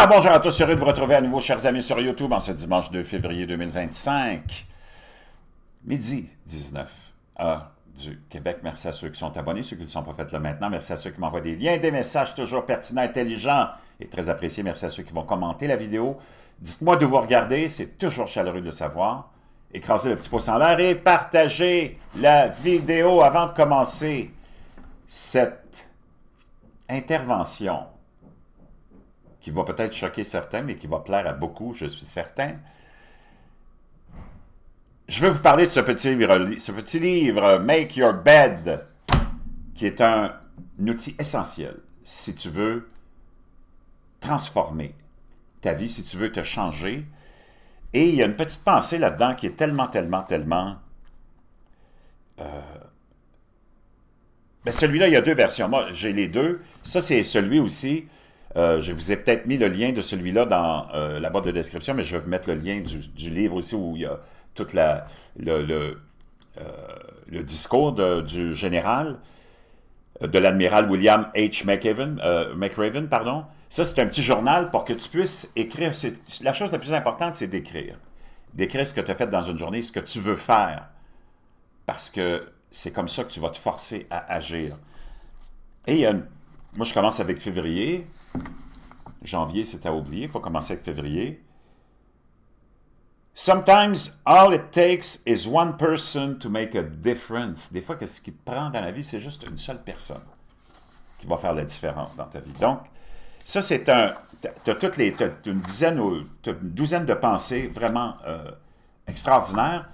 Ah, bonjour à tous, heureux de vous retrouver à nouveau, chers amis, sur YouTube en ce dimanche 2 février 2025, midi 19 heure du Québec. Merci à ceux qui sont abonnés, ceux qui ne le sont pas fait là maintenant. Merci à ceux qui m'envoient des liens, des messages toujours pertinents, intelligents et très appréciés. Merci à ceux qui vont commenter la vidéo. Dites-moi d'où vous regardez, c'est toujours chaleureux de le savoir. Écrasez le petit pouce en l'air et partagez la vidéo avant de commencer cette intervention qui va peut-être choquer certains, mais qui va plaire à beaucoup, je suis certain. Je veux vous parler de ce petit livre, Make Your Bed, qui est un outil essentiel si tu veux transformer ta vie, si tu veux te changer. Et il y a une petite pensée là-dedans qui est tellement... celui-là, il y a deux versions. Moi, j'ai les deux. Ça, c'est celui aussi... je vous ai peut-être mis le lien de celui-là dans la boîte de description, mais je vais vous mettre le lien du livre aussi où il y a tout le discours du général, de l'admiral William H. McRaven, pardon. Ça, c'est un petit journal pour que tu puisses écrire. La chose la plus importante, c'est d'écrire. D'écrire ce que tu as fait dans une journée, ce que tu veux faire. Parce que c'est comme ça que tu vas te forcer à agir. Et il y a moi, je commence avec février. Janvier, c'est à oublier. Il faut commencer avec février. Sometimes, all it takes is one person to make a difference. Des fois, ce qui te prend dans la vie, c'est juste une seule personne qui va faire la différence dans ta vie. Donc, ça, c'est tu as une douzaine de pensées vraiment extraordinaires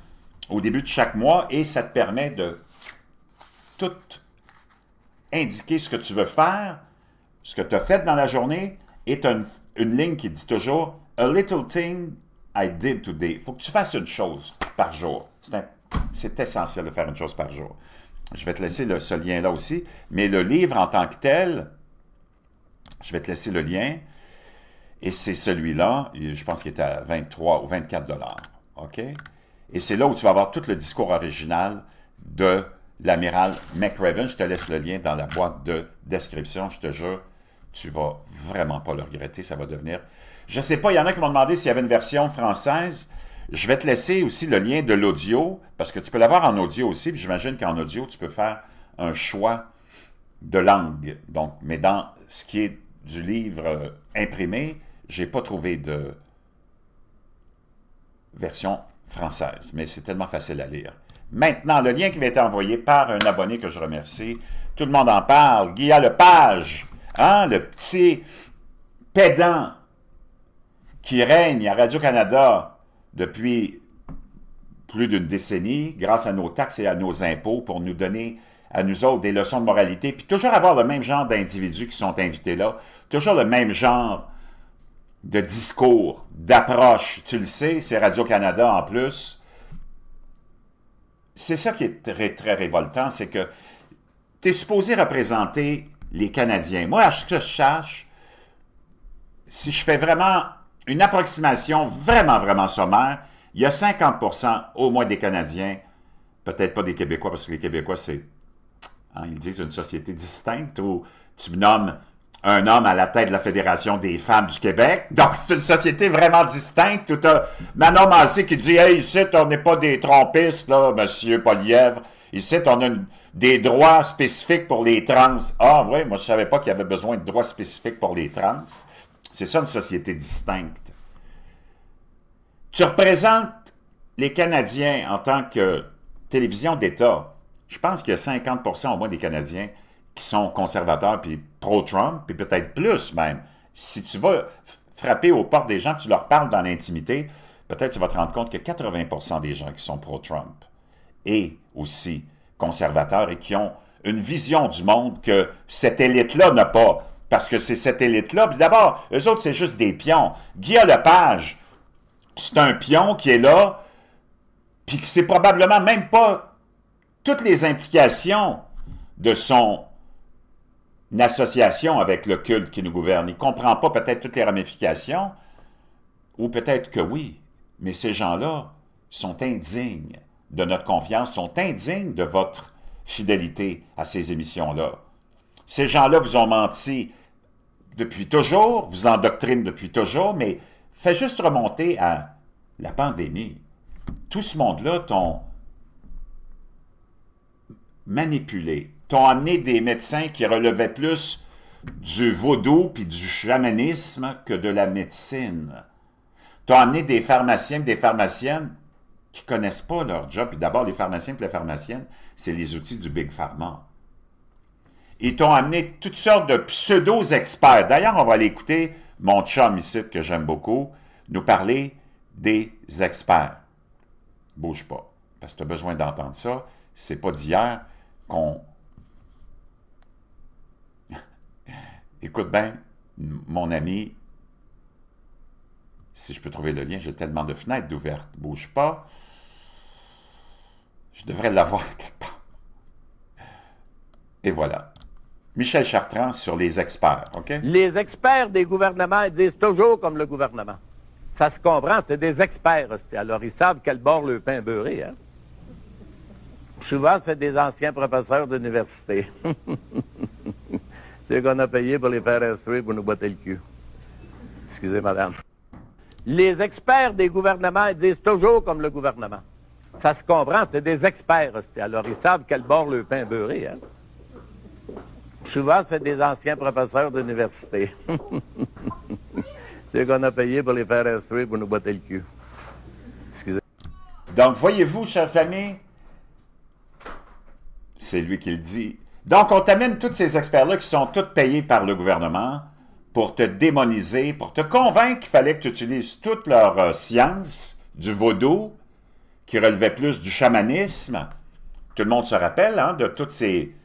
au début de chaque mois et ça te permet de tout indiquer ce que tu veux faire, ce que tu as fait dans la journée, et tu as une ligne qui dit toujours « A little thing I did today ». Il faut que tu fasses une chose par jour. C'est essentiel de faire une chose par jour. Je vais te laisser ce lien-là aussi, mais le livre en tant que tel, je vais te laisser le lien, et c'est celui-là, je pense qu'il est à 23 ou 24 $. OK? Et c'est là où tu vas avoir tout le discours original de l'amiral McRaven. Je te laisse le lien dans la boîte de description. Je te jure, tu vas vraiment pas le regretter. Ça va devenir... Je sais pas, il y en a qui m'ont demandé s'il y avait une version française. Je vais te laisser aussi le lien de l'audio, parce que tu peux l'avoir en audio aussi. Puis j'imagine qu'en audio, tu peux faire un choix de langue. Donc, mais dans ce qui est du livre imprimé, j'ai pas trouvé de version française. Mais c'est tellement facile à lire. Maintenant, le lien qui m'a été envoyé par un abonné que je remercie, tout le monde en parle, Guy Lepage, hein, le petit pédant qui règne à Radio-Canada depuis plus d'une décennie, grâce à nos taxes et à nos impôts, pour nous donner à nous autres des leçons de moralité, puis toujours avoir le même genre d'individus qui sont invités là, toujours le même genre de discours, d'approche. Tu le sais, c'est Radio-Canada en plus. C'est ça qui est très, très révoltant, c'est que tu es supposé représenter les Canadiens. Moi, à ce que je sache, si je fais vraiment une approximation vraiment sommaire, il y a 50% au moins des Canadiens, peut-être pas des Québécois, parce que les Québécois, c'est, hein, ils disent une société distincte, où tu nommes un homme à la tête de la Fédération des femmes du Québec. Donc, c'est une société vraiment distincte. Tout a Manon Massé qui dit « Hey, ici, on n'est pas des trompistes, là, monsieur Poilievre. Ici, on a des droits spécifiques pour les trans. » Ah, oui, moi, je savais pas qu'il y avait besoin de droits spécifiques pour les trans. C'est ça, une société distincte. Tu représentes les Canadiens en tant que télévision d'État. Je pense qu'il y a 50% au moins des Canadiens qui sont conservateurs, puis pro-Trump, puis peut-être plus même. Si tu vas frapper aux portes des gens, tu leur parles dans l'intimité, peut-être tu vas te rendre compte que 80% des gens qui sont pro-Trump et aussi conservateurs et qui ont une vision du monde que cette élite-là n'a pas. Parce que c'est cette élite-là. Puis d'abord, eux autres, c'est juste des pions. Guy Lepage, c'est un pion qui est là, puis qui sait probablement même pas toutes les implications de son association avec le culte qui nous gouverne. Il ne comprend pas peut-être toutes les ramifications, ou peut-être que oui, mais ces gens-là sont indignes de notre confiance, sont indignes de votre fidélité à ces émissions-là. Ces gens-là vous ont menti depuis toujours, vous endoctrine depuis toujours, mais fais juste remonter à la pandémie. Tout ce monde-là t'ont manipulé, t'ont amené des médecins qui relevaient plus du vaudou puis du chamanisme que de la médecine. T'ont amené des pharmaciens et des pharmaciennes qui ne connaissent pas leur job. Puis d'abord, les pharmaciens et les pharmaciennes, c'est les outils du Big Pharma. Ils t'ont amené toutes sortes de pseudo-experts. D'ailleurs, on va aller écouter mon chum ici, que j'aime beaucoup, nous parler des experts. Bouge pas, parce que tu as besoin d'entendre ça. C'est pas d'hier qu'on... Écoute bien, mon ami, si je peux trouver le lien, j'ai tellement de fenêtres d'ouvertes. Bouge pas. Je devrais l'avoir quelque part. Et voilà. Michel Chartrand sur les experts, OK? Les experts des gouvernements, ils disent toujours comme le gouvernement. Ça se comprend, c'est des experts aussi. Alors, ils savent quel bord le pain beurré, hein? Souvent, c'est des anciens professeurs d'université. C'est qu'on a payé pour les faire instruire pour nous botter le cul. Excusez, madame. Les experts des gouvernements, ils disent toujours comme le gouvernement. Ça se comprend, c'est des experts aussi. Alors, ils savent quel bord le pain beurré, hein? Souvent, c'est des anciens professeurs d'université. C'est qu'on a payé pour les faire instruire pour nous botter le cul. Excusez. Donc, voyez-vous, chers amis, c'est lui qui le dit. Donc, on t'amène tous ces experts-là qui sont tous payés par le gouvernement pour te démoniser, pour te convaincre qu'il fallait que tu utilises toute leur science, du vaudou, qui relevait plus du chamanisme. Tout le monde se rappelle hein, de toutes ces...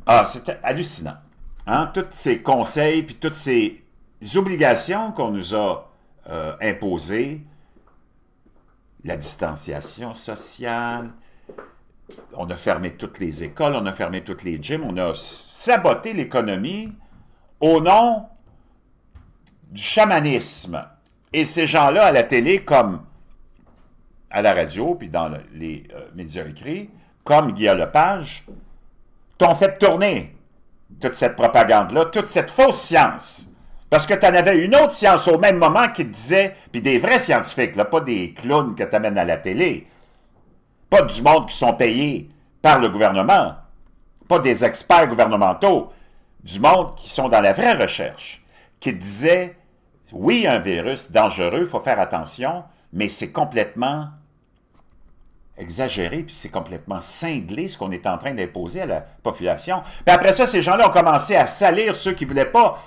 Ah, c'était hallucinant. Hein? Tous ces conseils, puis toutes ces obligations qu'on nous a imposées, la distanciation sociale, on a fermé toutes les écoles, on a fermé toutes les gyms, on a saboté l'économie au nom du chamanisme. Et ces gens-là, à la télé, comme à la radio, puis dans les médias écrits, comme Guillaume Lepage, t'ont fait tourner toute cette propagande-là, toute cette fausse science. Parce que tu en avais une autre science au même moment qui te disait, puis des vrais scientifiques, là, pas des clowns que tu amènes à la télé, pas du monde qui sont payés par le gouvernement, pas des experts gouvernementaux, du monde qui sont dans la vraie recherche, qui te disait, oui, un virus dangereux, il faut faire attention, mais c'est complètement exagéré, puis c'est complètement cinglé ce qu'on est en train d'imposer à la population. Puis après ça, ces gens-là ont commencé à salir ceux qui ne voulaient pas,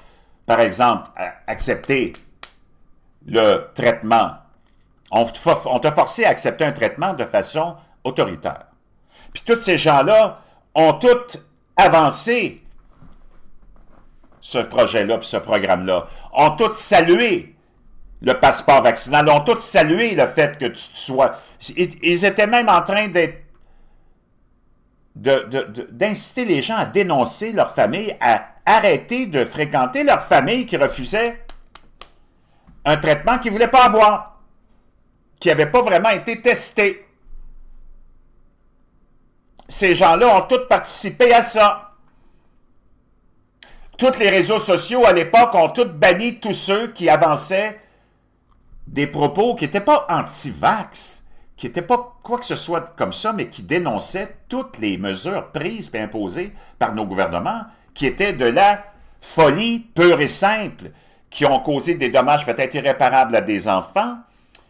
par exemple, accepter le traitement. On t'a forcé à accepter un traitement de façon autoritaire. Puis tous ces gens-là ont tous avancé ce projet-là, puis ce programme-là, ont tous salué le passeport vaccinal, ont tous salué le fait que tu sois... Ils étaient même en train d'inciter les gens à dénoncer leur famille, à arrêter de fréquenter leur famille qui refusait un traitement qu'ils ne voulaient pas avoir, qui n'avait pas vraiment été testé. Ces gens-là ont tous participé à ça. Tous les réseaux sociaux à l'époque ont tous banni tous ceux qui avançaient des propos qui n'étaient pas anti-vax, qui n'étaient pas quoi que ce soit comme ça, mais qui dénonçaient toutes les mesures prises et imposées par nos gouvernements, qui étaient de la folie pure et simple, qui ont causé des dommages peut-être irréparables à des enfants,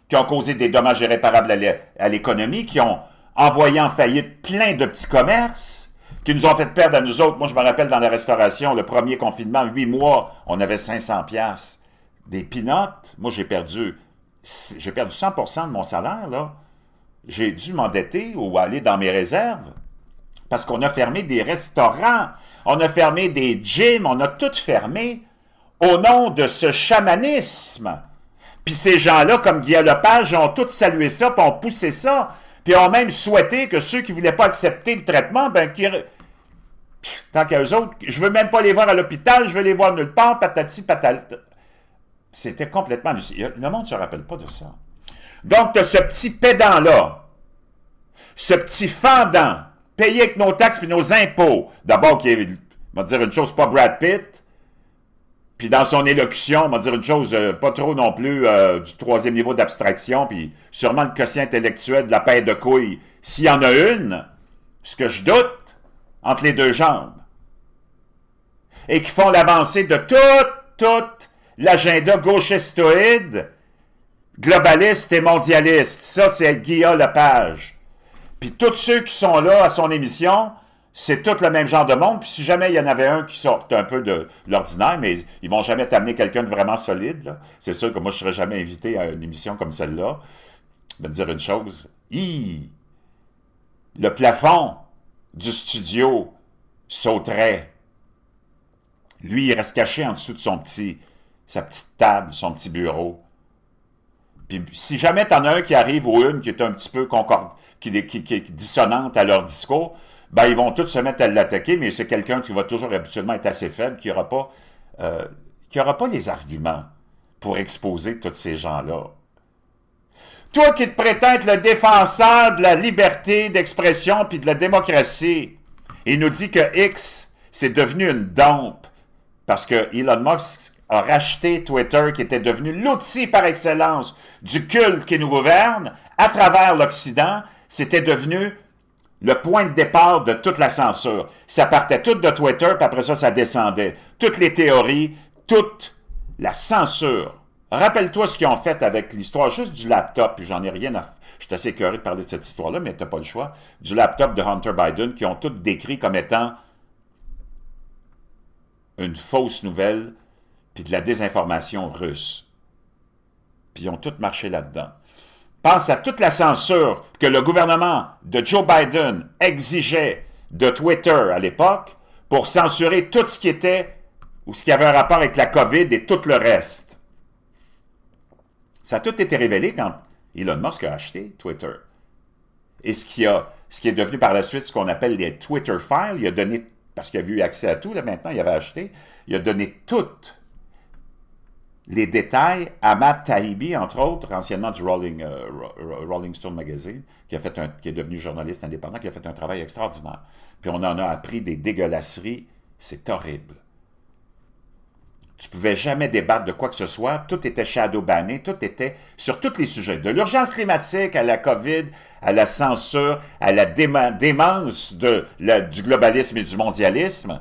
qui ont causé des dommages irréparables à l'économie, qui ont envoyé en faillite plein de petits commerces, qui nous ont fait perdre à nous autres. Moi, je me rappelle dans la restauration, le premier confinement, 8 mois, on avait 500$. Des peanuts, moi j'ai perdu 100% de mon salaire, là. J'ai dû m'endetter ou aller dans mes réserves parce qu'on a fermé des restaurants, on a fermé des gyms, on a tout fermé au nom de ce chamanisme. Puis ces gens-là, comme Guillaume Lepage, ont tous salué ça, puis ont poussé ça, puis ont même souhaité que ceux qui ne voulaient pas accepter le traitement, ben, tant qu'à eux autres, je ne veux même pas les voir à l'hôpital, je veux les voir nulle part, patati patata. C'était complètement hallucinant. Le monde ne se rappelle pas de ça. Donc, tu as ce petit pédant-là, ce petit fendant, payé avec nos taxes et nos impôts. D'abord, qui est Je vais te dire une chose, pas Brad Pitt. Puis dans son élocution, on va dire une chose, pas trop non plus du troisième niveau d'abstraction, puis sûrement le quotient intellectuel de la paire de couilles, s'il y en a une, ce que je doute, entre les deux jambes. Et qui font l'avancée de toute l'agenda gauchistoïde, globaliste et mondialiste. Ça, c'est Guillaume Lepage. Puis tous ceux qui sont là à son émission, c'est tout le même genre de monde. Puis si jamais il y en avait un qui sort un peu de l'ordinaire, mais ils vont jamais t'amener quelqu'un de vraiment solide, c'est sûr que moi, je ne serais jamais invité à une émission comme celle-là. Je vais te dire une chose. Le plafond du studio sauterait. Lui, il reste caché en dessous de sa petite table, son petit bureau. Puis si jamais t'en as un qui arrive ou une qui est un petit peu qui est dissonante à leur discours, ben ils vont tous se mettre à l'attaquer, mais c'est quelqu'un qui va toujours habituellement être assez faible, qui n'aura pas les arguments pour exposer tous ces gens-là. Toi qui te prétends être le défenseur de la liberté d'expression puis de la démocratie, il nous dit que X, c'est devenu une dompe parce que Elon Musk a racheté Twitter, qui était devenu l'outil par excellence du culte qui nous gouverne à travers l'Occident. C'était devenu le point de départ de toute la censure. Ça partait tout de Twitter, puis après ça, ça descendait. Toutes les théories, toute la censure. Rappelle-toi ce qu'ils ont fait avec l'histoire juste du laptop, puis j'en ai rien à... Je suis assez curieux de parler de cette histoire-là, mais tu n'as pas le choix. Du laptop de Hunter Biden, qui ont tout décrit comme étant une fausse nouvelle, puis de la désinformation russe. Puis ils ont tous marché là-dedans. Pense à toute la censure que le gouvernement de Joe Biden exigeait de Twitter à l'époque pour censurer tout ce qui était ou ce qui avait un rapport avec la COVID et tout le reste. Ça a tout été révélé quand Elon Musk a acheté Twitter. Et ce qui est devenu par la suite ce qu'on appelle les Twitter Files, il a donné, parce qu'il a eu accès à tout, là maintenant, il avait acheté, il a donné toutes les détails à Matt Taibbi, entre autres, anciennement du Rolling Stone Magazine, qui est devenu journaliste indépendant, qui a fait un travail extraordinaire. Puis on en a appris des dégueulasseries, c'est horrible. Tu ne pouvais jamais débattre de quoi que ce soit, tout était shadow-banné, tout était sur tous les sujets, de l'urgence climatique à la COVID, à la censure, à la démence du globalisme et du mondialisme.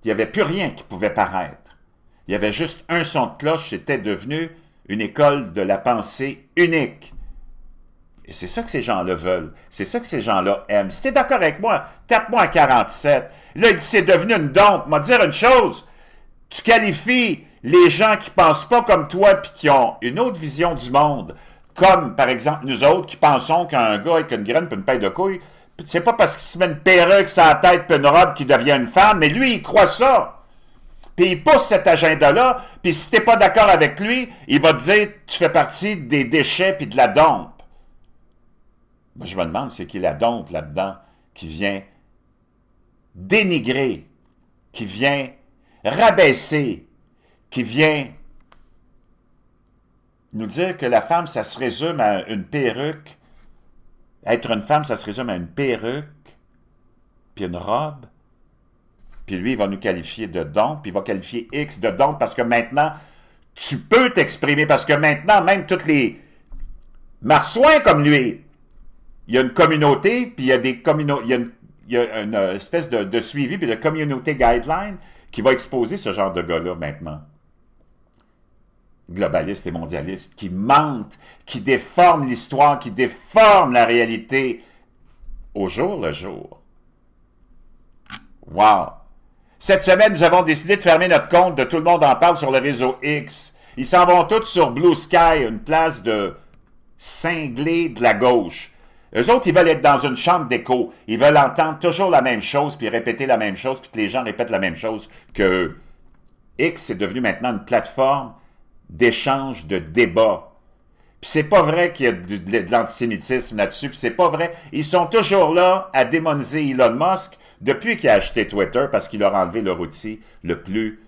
Il n'y avait plus rien qui pouvait paraître. Il y avait juste un son de cloche, c'était devenu une école de la pensée unique. Et c'est ça que ces gens-là veulent. C'est ça que ces gens-là aiment. Si tu es d'accord avec moi, tape-moi à 47. Là, il dit c'est devenu une dompe. M'a dire une chose. Tu qualifies les gens qui pensent pas comme toi puis qui ont une autre vision du monde, comme, par exemple, nous autres qui pensons qu'un gars avec une graine puis une paille de couilles, c'est pas parce qu'il se met une perruque sur la tête puis une robe qu'il devient une femme, mais lui, il croit ça. Puis il pousse cet agenda-là, puis si t'es pas d'accord avec lui, il va te dire tu fais partie des déchets puis de la dompe. Moi, je me demande c'est qui la dompe là-dedans qui vient dénigrer, qui vient rabaisser, qui vient nous dire que la femme, ça se résume à une perruque. Être une femme, ça se résume à une perruque, puis une robe. Puis lui, il va nous qualifier de dompe, puis il va qualifier X de dompe, parce que maintenant, tu peux t'exprimer, parce que maintenant, même tous les marsouins comme lui, il y a une communauté, puis il y a des il y a une espèce de suivi, puis de communauté guideline qui va exposer ce genre de gars-là maintenant. Globalistes et mondialistes, qui mentent, qui déforment l'histoire, qui déforment la réalité au jour le jour. Wow! Cette semaine, nous avons décidé de fermer notre compte de Tout le monde en parle sur le réseau X. Ils s'en vont tous sur Blue Sky, une place de cinglés de la gauche. Eux autres, ils veulent être dans une chambre d'écho. Ils veulent entendre toujours la même chose, puis répéter la même chose, puis que les gens répètent la même chose qu'eux. X est devenu maintenant une plateforme d'échange, de débat. Puis c'est pas vrai qu'il y a de l'antisémitisme là-dessus, puis c'est pas vrai. Ils sont toujours là à démoniser Elon Musk depuis qu'il a acheté Twitter, parce qu'il leur a enlevé leur outil le plus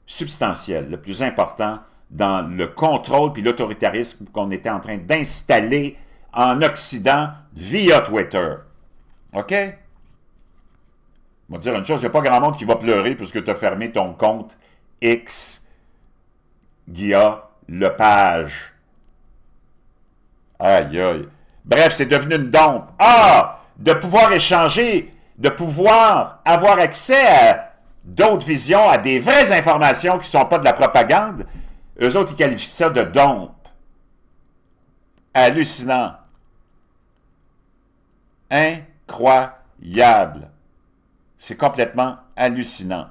substantiel, le plus important dans le contrôle puis l'autoritarisme qu'on était en train d'installer en Occident via Twitter. OK? On va dire une chose, il n'y a pas grand monde qui va pleurer puisque tu as fermé ton compte X, Guillaume Lepage. Aïe, aïe. Bref, c'est devenu une dompe. Ah! De pouvoir échanger, de pouvoir avoir accès à d'autres visions, à des vraies informations qui ne sont pas de la propagande. Eux autres, ils qualifient ça de dompe. Hallucinant. Incroyable. C'est complètement hallucinant.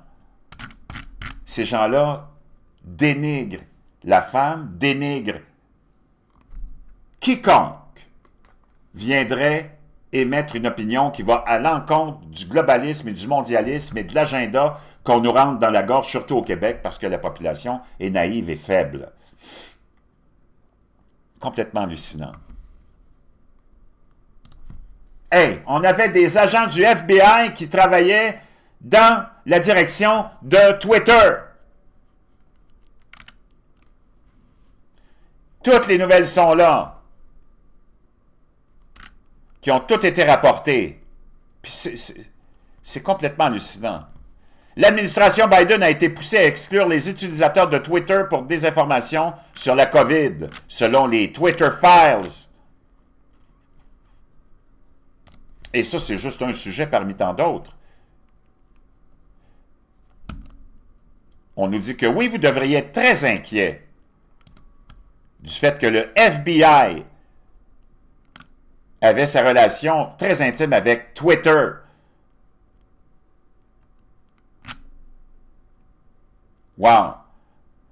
Ces gens-là dénigrent la femme, dénigrent quiconque viendrait émettre une opinion qui va à l'encontre du globalisme et du mondialisme et de l'agenda qu'on nous rentre dans la gorge, surtout au Québec, parce que la population est naïve et faible. Complètement hallucinant. Hey, on avait des agents du FBI qui travaillaient dans la direction de Twitter. Toutes les nouvelles sont là, qui ont toutes été rapportées. Puis c'est complètement hallucinant. L'administration Biden a été poussée à exclure les utilisateurs de Twitter pour désinformation sur la COVID, selon les Twitter Files. Et ça, c'est juste un sujet parmi tant d'autres. On nous dit que oui, vous devriez être très inquiet du fait que le FBI avait sa relation très intime avec Twitter. Wow!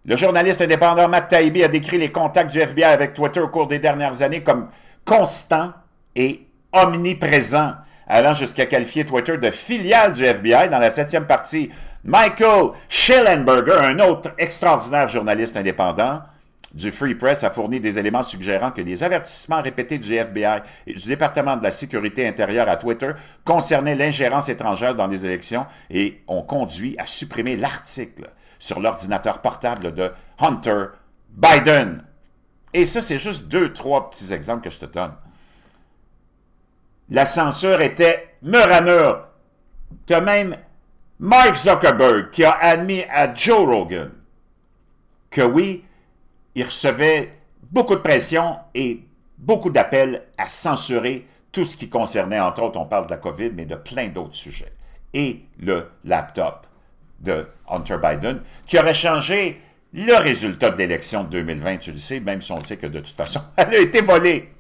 Le journaliste indépendant Matt Taibbi a décrit les contacts du FBI avec Twitter au cours des dernières années comme constants et omniprésents, allant jusqu'à qualifier Twitter de filiale du FBI dans la 7e partie. Michael Schellenberger, un autre extraordinaire journaliste indépendant du Free Press, a fourni des éléments suggérant que les avertissements répétés du FBI et du département de la sécurité intérieure à Twitter concernaient l'ingérence étrangère dans les élections et ont conduit à supprimer l'article sur l'ordinateur portable de Hunter Biden. Et ça, c'est juste 2-3 petits exemples que je te donne. La censure était mur à mur. Tu as même Mark Zuckerberg qui a admis à Joe Rogan que oui, il recevait beaucoup de pression et beaucoup d'appels à censurer tout ce qui concernait, entre autres, on parle de la COVID, mais de plein d'autres sujets. Et le laptop de Hunter Biden, qui aurait changé le résultat de l'élection de 2020, tu le sais, même si on le sait que de toute façon, elle a été volée.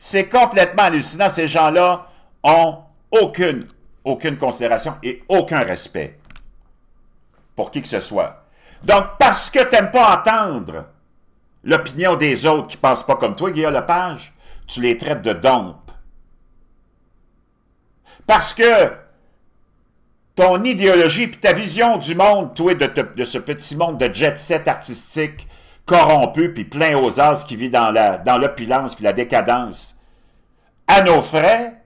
C'est complètement hallucinant. Ces gens-là ont aucune considération et aucun respect pour qui que ce soit. Donc, parce que tu n'aimes pas entendre l'opinion des autres qui ne pensent pas comme toi, Guillaume Lepage, tu les traites de dompes. Parce que ton idéologie et ta vision du monde, toi, de ce petit monde de jet-set artistique corrompu puis plein aux as qui vit dans l'opulence puis la décadence, à nos frais,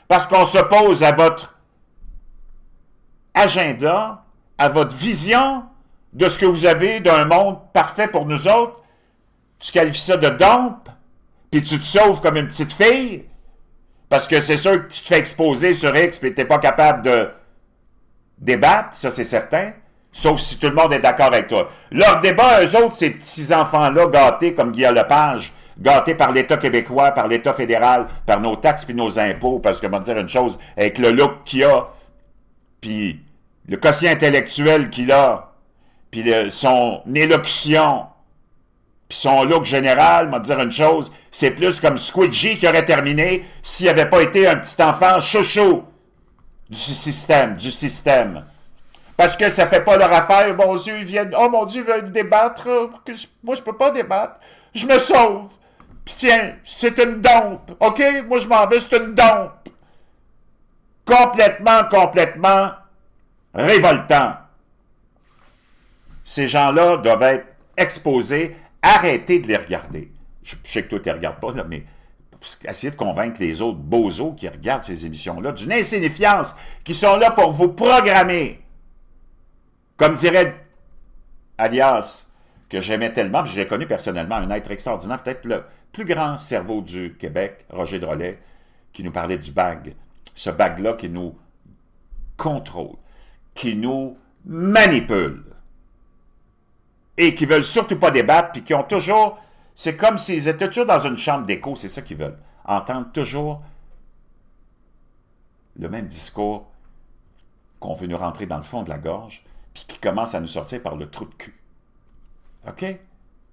parce qu'on s'oppose à votre agenda, à votre vision de ce que vous avez d'un monde parfait pour nous autres, tu qualifies ça de dompe, puis tu te sauves comme une petite fille, parce que c'est sûr que tu te fais exposer sur X et tu n'es pas capable de débattre, ça c'est certain, sauf si tout le monde est d'accord avec toi. Leur débat, eux autres, ces petits-enfants-là gâtés comme Guillaume Lepage, gâtés par l'État québécois, par l'État fédéral, par nos taxes puis nos impôts, parce que, je vais te dire une chose, avec le look qu'il a, puis le quotient intellectuel qu'il a, puis son élocution, puis son look général, je vais te dire une chose, c'est plus comme Squidgy qui aurait terminé s'il n'avait pas été un petit enfant chouchou du système. Parce que ça fait pas leur affaire, mon Dieu, ils viennent, oh mon Dieu, ils veulent débattre, moi je peux pas débattre, je me sauve. Puis tiens, c'est une dompe, ok? Moi je m'en vais, c'est une dompe. Complètement révoltant. Ces gens-là doivent être exposés, arrêtez de les regarder. Je sais que toi tu les regardes pas, là, mais essayez de convaincre les autres bozos qui regardent ces émissions-là d'une insignifiance, qui sont là pour vous programmer. Comme dirait Alias, que j'aimais tellement, puis je l'ai connu personnellement, un être extraordinaire, peut-être le plus grand cerveau du Québec, Roger Drolet, qui nous parlait du BAG, ce bague-là qui nous contrôle, qui nous manipule et qui veulent surtout pas débattre, puis qui ont toujours... C'est comme s'ils étaient toujours dans une chambre d'écho, c'est ça qu'ils veulent. Entendre toujours le même discours qu'on veut nous rentrer dans le fond de la gorge, puis qui commence à nous sortir par le trou de cul. OK?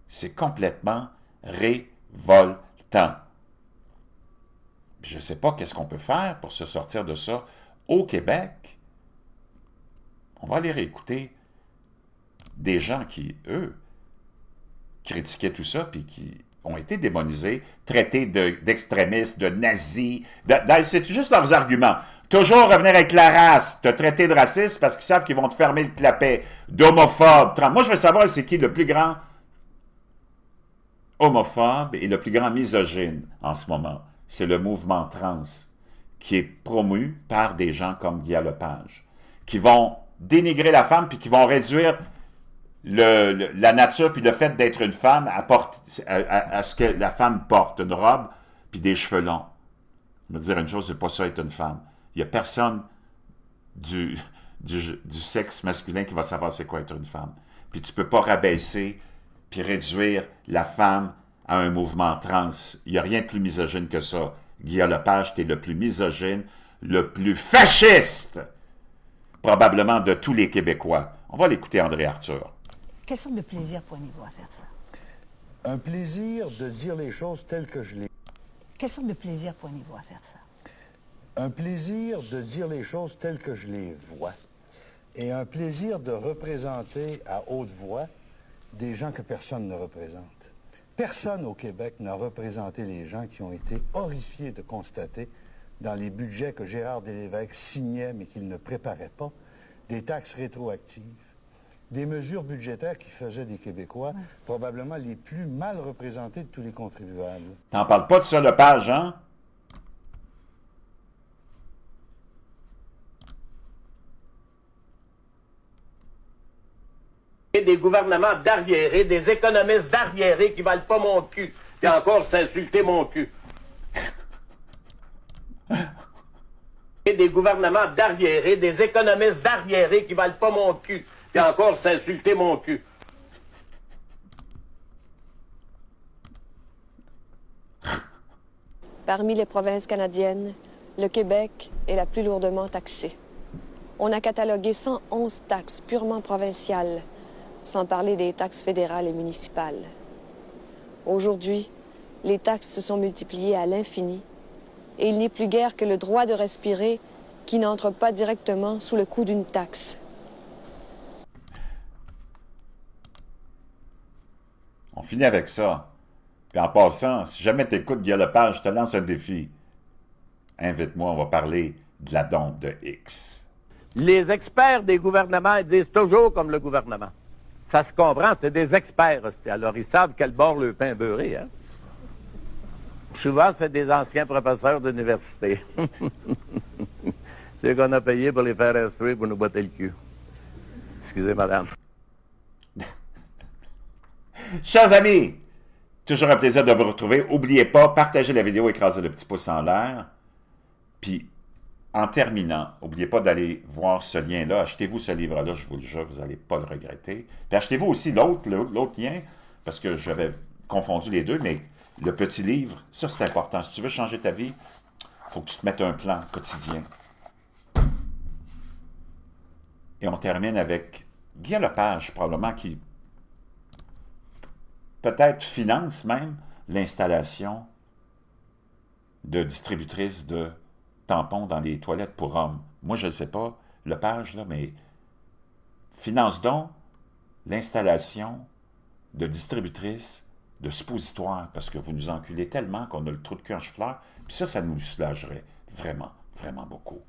C'est complètement révoltant. Je ne sais pas qu'est-ce qu'on peut faire pour se sortir de ça au Québec. On va aller réécouter des gens qui, eux, critiquaient tout ça, puis qui ont été démonisés, traités d'extrémistes, de nazis. C'est juste leurs arguments. Toujours revenir avec la race, te traiter de raciste parce qu'ils savent qu'ils vont te fermer le clapet, d'homophobe. Moi, je veux savoir c'est qui le plus grand homophobe et le plus grand misogyne en ce moment. C'est le mouvement trans qui est promu par des gens comme Guy Lepage, qui vont dénigrer la femme puis qui vont réduire la nature puis le fait d'être une femme à ce que la femme porte une robe puis des cheveux longs. Je veux dire une chose, c'est pas ça être une femme. Il n'y a personne du sexe masculin qui va savoir c'est quoi être une femme. Puis tu peux pas rabaisser puis réduire la femme à un mouvement trans. Il n'y a rien de plus misogyne que ça. Guy Lepage, tu es le plus misogyne, le plus fasciste, probablement de tous les Québécois. On va l'écouter, André Arthur. Quelle sorte de plaisir prenez-vous à faire ça? Un plaisir de dire les choses telles que je les... Quelle sorte de plaisir prenez-vous à faire ça? Un plaisir de dire les choses telles que je les vois. Et un plaisir de représenter à haute voix des gens que personne ne représente. Personne au Québec n'a représenté les gens qui ont été horrifiés de constater dans les budgets que Gérard Delévesque signait mais qu'il ne préparait pas, des taxes rétroactives, des mesures budgétaires qui faisaient des Québécois probablement les plus mal représentés de tous les contribuables. T'en parles pas de ça, Lepage, hein? Des gouvernements d'arriérés, des économistes d'arriérés qui valent pas mon cul. Puis encore s'insulter mon cul. Des gouvernements d'arriérés, des économistes d'arriérés qui valent pas mon cul. Puis encore s'insulter mon cul. Parmi les provinces canadiennes, le Québec est la plus lourdement taxée. On a catalogué 111 taxes purement provinciales, sans parler des taxes fédérales et municipales. Aujourd'hui, les taxes se sont multipliées à l'infini et il n'est plus guère que le droit de respirer qui n'entre pas directement sous le coup d'une taxe. On finit avec ça. Puis en passant, si jamais tu écoutes Guy Lepage, je te lance un défi. Invite-moi, on va parler de la dompe de X. Les experts des gouvernements disent toujours comme le gouvernement. Ça se comprend, c'est des experts aussi. Alors, ils savent quel bord le pain beurré, hein? Souvent, c'est des anciens professeurs d'université. C'est qu'on a payé pour les faire instruire pour nous botter le cul. Excusez, madame. Chers amis, toujours un plaisir de vous retrouver. N'oubliez pas, partagez la vidéo, écrasez le petit pouce en l'air. Puis, en terminant, n'oubliez pas d'aller voir ce lien-là. Achetez-vous ce livre-là, je vous le jure, vous n'allez pas le regretter. Puis achetez-vous aussi l'autre lien, parce que j'avais confondu les deux, mais le petit livre, ça c'est important. Si tu veux changer ta vie, il faut que tu te mettes un plan quotidien. Et on termine avec Guy Lepage, probablement, qui peut-être finance même l'installation de distributrices de tampons dans les toilettes pour hommes. Moi, je ne sais pas, Lepage, là, mais finance donc l'installation de distributrices de suppositoires, parce que vous nous enculez tellement qu'on a le trou de cul en chou-fleur, puis ça nous soulagerait vraiment, vraiment beaucoup.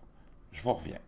Je vous reviens.